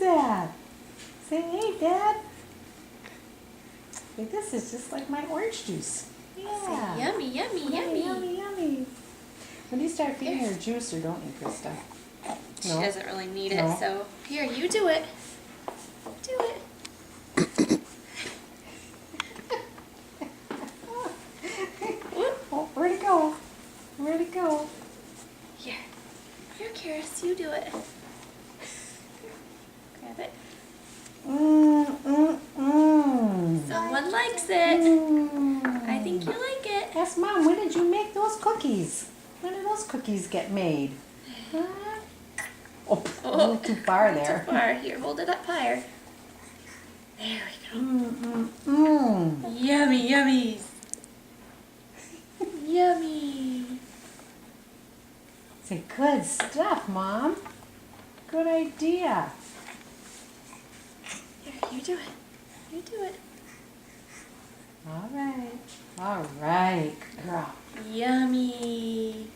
that? Say, hey, Dad. Hey, this is just like my orange juice. Yeah. Yummy, yummy, Yummy, yummy. yummy, yummy. When do you start feeding her juice, or don't you, Krista? She No? doesn't really need No. it, so here, you do it. Do it. Oh, where'd it go? Where'd it go? Here. Here, Karis, you do it. Grab it. Someone likes it. I think you like it. Yes, Mom, when did you make those cookies? When did those cookies get made? Huh? Oh, a little too far there. Too far. Here, hold it up higher. There we go. Yummy, yummies. Yummy. Say, good stuff, Mom. Good idea. Here, you do it. You do it. All right. All right, girl. Yummy.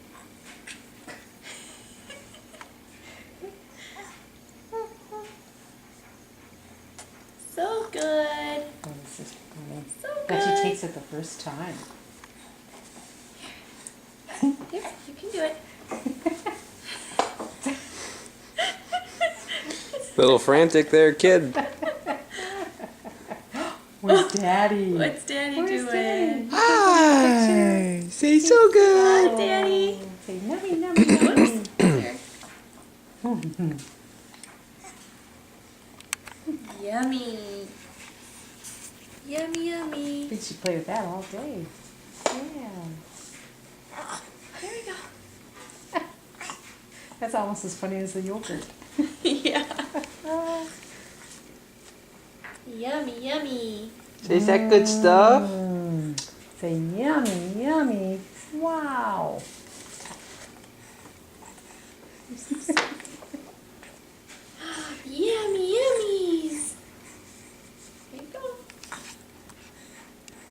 So good. Oh, this is funny. So Bet she good. takes it the first time. Here, you can do it. Little frantic there, kid. Where's Daddy? What's Daddy Where's doing? Daddy? Hi. Say so good. Hi, Daddy. Say, nummy, nummy, nummy. Here. Yummy. Yummy, yummy. I think she played with that all day. Yeah. There we go. That's almost as funny as the yogurt. Yeah. Yummy, yummy. Is that good stuff? Say yummy, yummy. Wow.